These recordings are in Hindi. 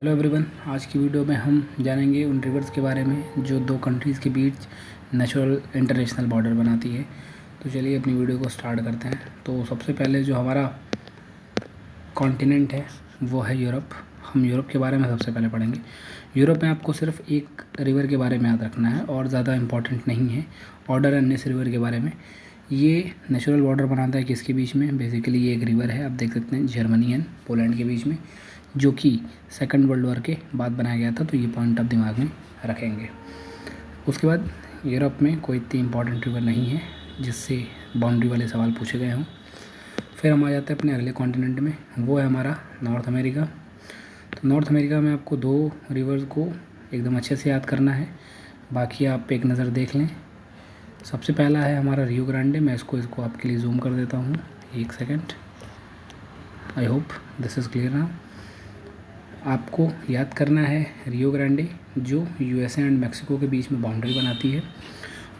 हेलो एवरीवन, आज की वीडियो में हम जानेंगे उन रिवर्स के बारे में जो दो कंट्रीज़ के बीच नेचुरल इंटरनेशनल बॉर्डर बनाती है। तो चलिए अपनी वीडियो को स्टार्ट करते हैं। तो सबसे पहले जो हमारा कॉन्टिनेंट है वो है यूरोप। हम यूरोप के बारे में सबसे पहले पढ़ेंगे। यूरोप में आपको सिर्फ एक रिवर के बारे में याद रखना है और ज़्यादा इम्पॉर्टेंट नहीं है ऑर्डर एंड नेस रिवर के बारे में। ये नेचुरल बॉर्डर बनाता है किसके बीच में? बेसिकली ये एक रिवर है, आप देख सकते हैं, जर्मनी एंड पोलैंड के बीच में, जो कि सेकंड वर्ल्ड वॉर के बाद बनाया गया था। तो ये पॉइंट आप दिमाग में रखेंगे। उसके बाद यूरोप में कोई इतनी इंपॉर्टेंट रिवर नहीं है जिससे बाउंड्री वाले सवाल पूछे गए हों। फिर हम आ जाते हैं अपने अगले कॉन्टिनेंट में, वो है हमारा नॉर्थ अमेरिका। तो नॉर्थ अमेरिका में आपको दो रिवर्स को एकदम अच्छे से याद करना है, बाकी आप एक नज़र देख लें। सबसे पहला है हमारा रियो ग्रांडे। मैं इसको आपके लिए जूम कर देता हूँ, एक second. I hope this is clear now. आपको याद करना है रियो ग्रांडे, जो यूएसए एंड मैक्सिको के बीच में बाउंड्री बनाती है।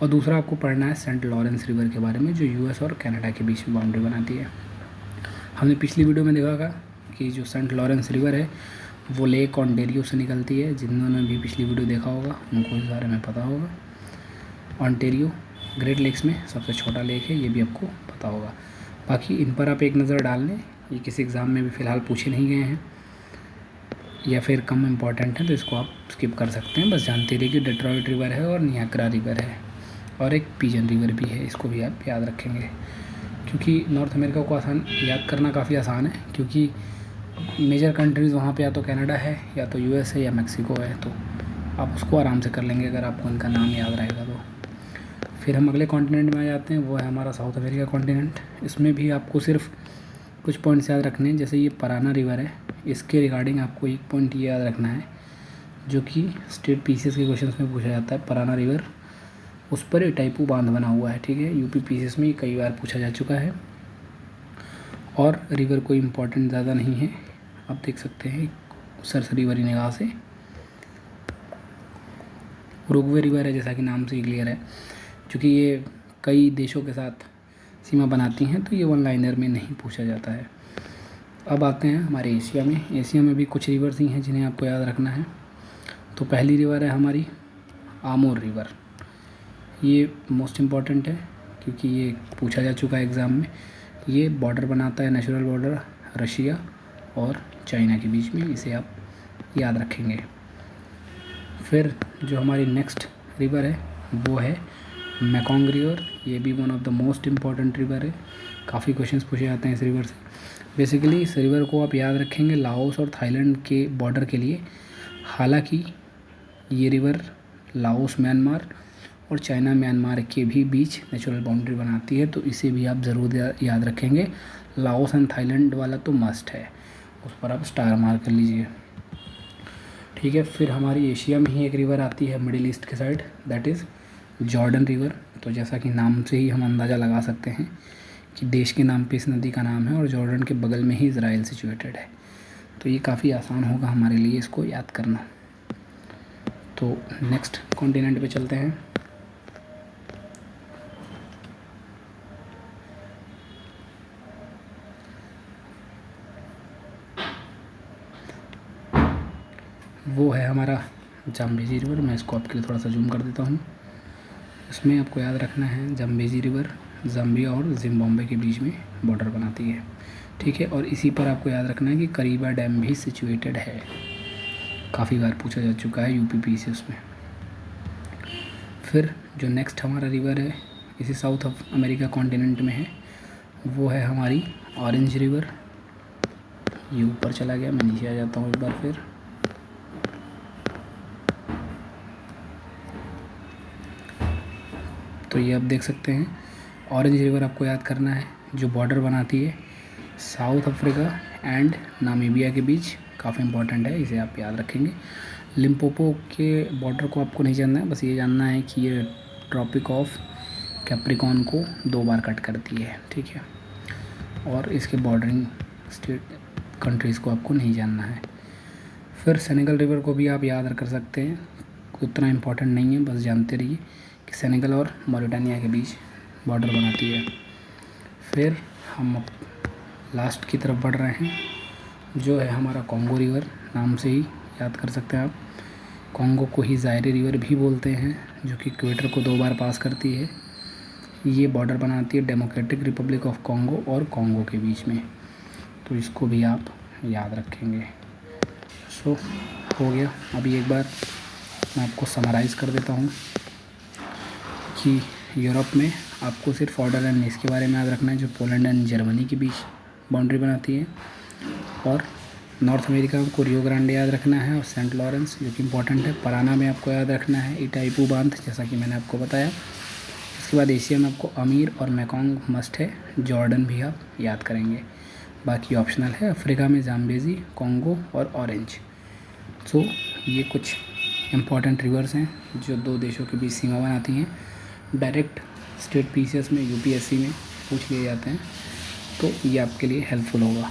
और दूसरा आपको पढ़ना है सेंट लॉरेंस रिवर के बारे में, जो यूएस और कनाडा के बीच में बाउंड्री बनाती है। हमने पिछली वीडियो में देखा था कि जो सेंट लॉरेंस रिवर है वो लेक ऑन्टेरियो से निकलती है। जिन्होंने भी पिछली वीडियो देखा होगा उनको इस बारे में पता होगा। ऑन्टेरियो ग्रेट लेक्स में सबसे छोटा लेक है, ये भी आपको पता होगा। बाकी इन पर आप एक नज़र डाल लें, ये किसी एग्ज़ाम में भी फ़िलहाल पूछे नहीं गए हैं या फिर कम इम्पॉर्टेंट है, तो इसको आप स्किप कर सकते हैं। बस जानते रहिए कि डेट्रॉइट रिवर है और नियाग्रा रिवर है और एक पिजन रिवर भी है, इसको भी आप याद रखेंगे। क्योंकि नॉर्थ अमेरिका को याद करना काफ़ी आसान है, क्योंकि मेजर कंट्रीज़ वहाँ पे या तो कनाडा है या तो यूएस है या मैक्सिको है, तो आप उसको आराम से कर लेंगे अगर आपको इनका नाम याद रहेगा तो। फिर हम अगले कॉन्टिनेंट में आ जाते हैं, वो है हमारा साउथ अमेरिका कॉन्टिनेंट। इसमें भी आपको सिर्फ कुछ पॉइंट्स याद रखने हैं। जैसे ये पराना रिवर है, इसके रिगार्डिंग आपको एक पॉइंट ये याद रखना है जो कि स्टेट पीसीएस के क्वेश्चंस में पूछा जाता है। पराना रिवर, उस पर टाइपू बांध बना हुआ है, ठीक है। यूपी पीसीएस में कई बार पूछा जा चुका है और रिवर कोई इम्पोर्टेंट ज़्यादा नहीं है, आप देख सकते हैं सरसरी भरी निगाह से। उरुग्वे रिवर है, जैसा कि नाम से ही क्लियर है, क्योंकि ये कई देशों के साथ सीमा बनाती हैं, तो ये वन लाइनर में नहीं पूछा जाता है। अब आते हैं हमारे एशिया में। एशिया में भी कुछ रिवर्स ही हैं जिन्हें आपको याद रखना है। तो पहली रिवर है हमारी आमोर रिवर। ये मोस्ट इम्पॉर्टेंट है क्योंकि ये पूछा जा चुका है एग्ज़ाम में। ये बॉर्डर बनाता है, नेचुरल बॉर्डर रशिया और चाइना के बीच में, इसे आप याद रखेंगे। फिर जो हमारी नेक्स्ट रिवर है वो है मेकोंग रिवर। ये भी one of the most important river है, काफ़ी क्वेश्चंस पूछे जाते हैं इस रिवर से। बेसिकली इस रिवर को आप याद रखेंगे लाओस और थाईलैंड के बॉर्डर के लिए। हालांकि ये रिवर लाओस म्यांमार और चाइना म्यांमार के भी बीच नेचुरल बाउंड्री बनाती है, तो इसे भी आप ज़रूर याद रखेंगे। लाओस एंड थाईलैंड वाला तो मस्ट है, उस पर आप स्टार मार्क कर लीजिए, ठीक है। फिर हमारी एशिया में ही एक रिवर आती है मिडिल ईस्ट के side, that is Jordan river. तो जैसा कि नाम से ही हम अंदाज़ा लगा सकते हैं कि देश के नाम पे इस नदी का नाम है और जॉर्डन के बगल में ही इज़राइल सिचुएटेड है, तो ये काफ़ी आसान होगा हमारे लिए इसको याद करना। तो नेक्स्ट कॉन्टिनेंट पे चलते हैं। वो है हमारा जाम्बेजी रिवर। मैं इसको आपके लिए थोड़ा सा जूम कर देता हूँ। इसमें आपको याद रखना है जाम्बेजी रिवर ज़ाम्बिया और जिम्बाब्वे के बीच में बॉर्डर बनाती है, ठीक है। और इसी पर आपको याद रखना है कि करीबा डैम भी सिचुएटेड है, काफ़ी बार पूछा जा चुका है यूपी पीसीएस में। फिर जो नेक्स्ट हमारा रिवर है इसी साउथ अमेरिका कॉन्टिनेंट में है, वो है हमारी ऑरेंज रिवर। ये ऊपर चला गया, मैं नीचे आ जाता हूँ एक बार फिर। तो ये आप देख सकते हैं ऑरेंज रिवर आपको याद करना है, जो बॉर्डर बनाती है साउथ अफ्रीका एंड नामीबिया के बीच, काफ़ी इंपॉर्टेंट है, इसे आप याद रखेंगे। लिम्पोपो के बॉर्डर को आपको नहीं जानना है, बस ये जानना है कि ये ट्रॉपिक ऑफ कैप्रिकॉर्न को 2 बार कट करती है, ठीक है। और इसके बॉर्डरिंग स्टेट कंट्रीज़ को आपको नहीं जानना है। फिर सेनेगल रिवर को भी आप याद कर सकते हैं, उतना इम्पोर्टेंट नहीं है, बस जानते रहिए कि सेनेगल और मॉरिटानिया के बीच बॉर्डर बनाती है। फिर हम लास्ट की तरफ बढ़ रहे हैं, जो है हमारा कॉन्गो रिवर। नाम से ही याद कर सकते हैं आप। कॉन्गो को ही ज़ायरे रिवर भी बोलते हैं, जो कि इक्वेटर को 2 बार पास करती है। ये बॉर्डर बनाती है डेमोक्रेटिक रिपब्लिक ऑफ कॉन्गो और कॉन्गो के बीच में, तो इसको भी आप याद रखेंगे। सो हो गया। अभी एक बार मैं आपको समराइज़ कर देता हूँ कि यूरोप में आपको सिर्फ ऑर्डर एंड नेस के बारे में याद रखना है, जो पोलैंड एंड जर्मनी के बीच बाउंड्री बनाती है। और नॉर्थ अमेरिका में आपको रियो ग्रांडे याद रखना है और सेंट लॉरेंस, जो कि इम्पोर्टेंट है। पराना में आपको याद रखना है इटाइपू बांध, जैसा कि मैंने आपको बताया। इसके बाद एशिया में आपको अमीर और मैकोंग मस्ट है। जॉर्डन भी आप याद करेंगे, बाकी ऑप्शनल है। अफ्रीका में जाम्बेजी, कॉन्गो और ऑरेंज। सो ये कुछ इम्पॉर्टेंट रिवर्स हैं जो 2 देशों के बीच सीमा बनाती हैं। डायरेक्ट स्टेट पीसीएस में, यूपीएससी में पूछ लिए जाते हैं, तो ये आपके लिए हेल्पफुल होगा।